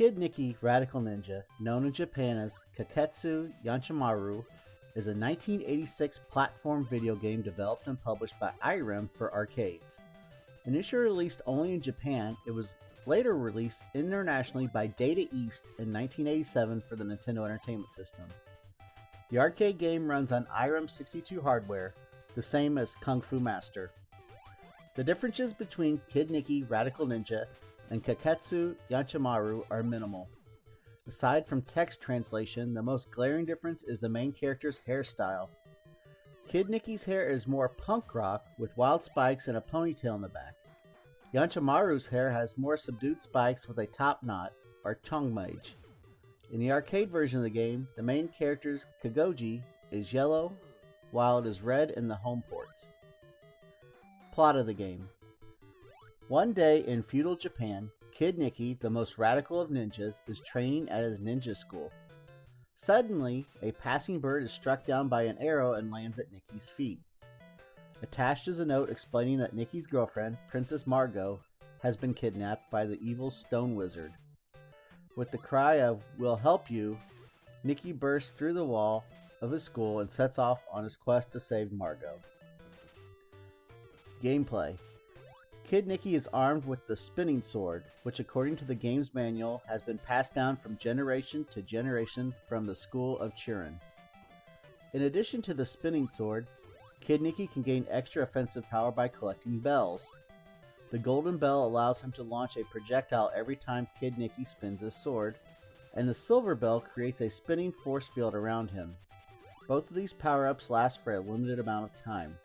Kid Niki Radical Ninja, known in Japan as Kaketsu Yanchimaru, is a 1986 platform video game developed and published by IREM for arcades. Initially released only in Japan, it was later released internationally by Data East in 1987 for the Nintendo Entertainment System. The arcade game runs on IREM 62 hardware, the same as Kung Fu Master. The differences between Kid Niki Radical Ninja and Kaketsu Yanchimaru are minimal. Aside from text translation, the most glaring difference is the main character's hairstyle. Kid Niki's hair is more punk rock with wild spikes and a ponytail in the back. Yanchimaru's hair has more subdued spikes with a top knot, or chongmage. In the arcade version of the game, the main character's Kagoji is yellow, while it is red in the home ports. Plot of the game. One day in feudal Japan, Kid Niki, the most radical of ninjas, is training at his ninja school. Suddenly, a passing bird is struck down by an arrow and lands at Niki's feet. Attached is a note explaining that Niki's girlfriend, Princess Margot, has been kidnapped by the evil stone wizard. With the cry of, "We'll help you," Niki bursts through the wall of his school and sets off on his quest to save Margot. Gameplay. Kid Niki is armed with the spinning sword, which according to the game's manual has been passed down from generation to generation from the school of Chirin. In addition to the spinning sword, Kid Niki can gain extra offensive power by collecting bells. The golden bell allows him to launch a projectile every time Kid Niki spins his sword, and the silver bell creates a spinning force field around him. Both of these power-ups last for a limited amount of time.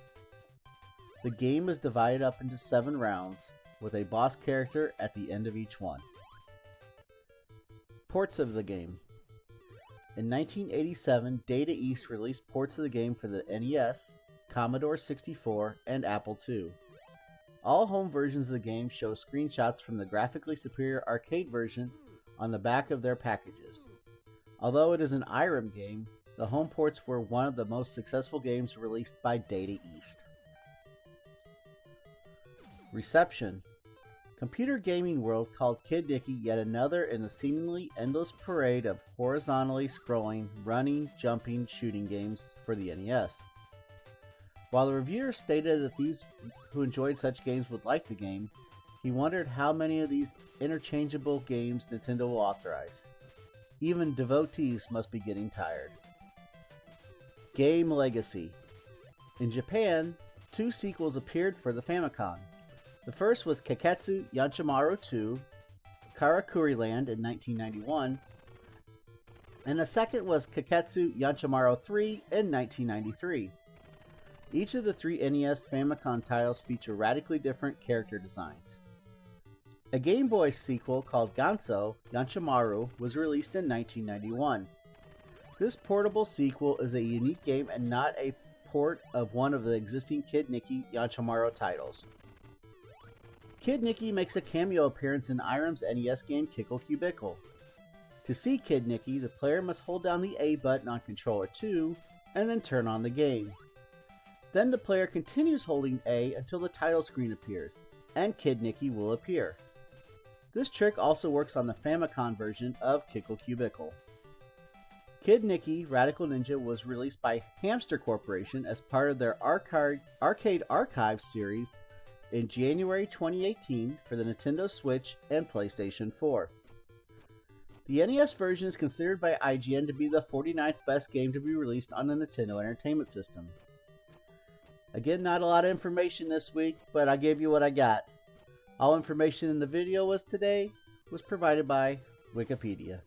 The game is divided up into 7 rounds, with a boss character at the end of each one. Ports of the game. In 1987, Data East released ports of the game for the NES, Commodore 64, and Apple II. All home versions of the game show screenshots from the graphically superior arcade version on the back of their packages. Although it is an IREM game, the home ports were one of the most successful games released by Data East. Reception. Computer gaming world called Kid Niki yet another in the seemingly endless parade of horizontally scrolling, running, jumping, shooting games for the NES. While the reviewer stated that these who enjoyed such games would like the game, he wondered how many of these interchangeable games Nintendo will authorize. Even devotees must be getting tired. Game legacy. In Japan, 2 sequels appeared for the Famicom. The first was Kaketsu Yanchimaru 2, Karakuri Land in 1991, and the second was Kaketsu Yanchimaru 3 in 1993. Each of the 3 NES Famicom titles feature radically different character designs. A Game Boy sequel called Ganso Yanchimaru was released in 1991. This portable sequel is a unique game and not a port of one of the existing Kid Niki Yanchimaru titles. Kid Niki makes a cameo appearance in IREM's NES game Kickle Cubicle. To see Kid Niki, the player must hold down the A button on controller 2 and then turn on the game. Then the player continues holding A until the title screen appears, and Kid Niki will appear. This trick also works on the Famicom version of Kickle Cubicle. Kid Niki Radical Ninja was released by Hamster Corporation as part of their Arcade Archive series in January 2018 for the Nintendo Switch and PlayStation 4. The NES version is considered by IGN to be the 49th best game to be released on the Nintendo Entertainment System. Again, not a lot of information this week, but I gave you what I got. All information in the video was provided by Wikipedia.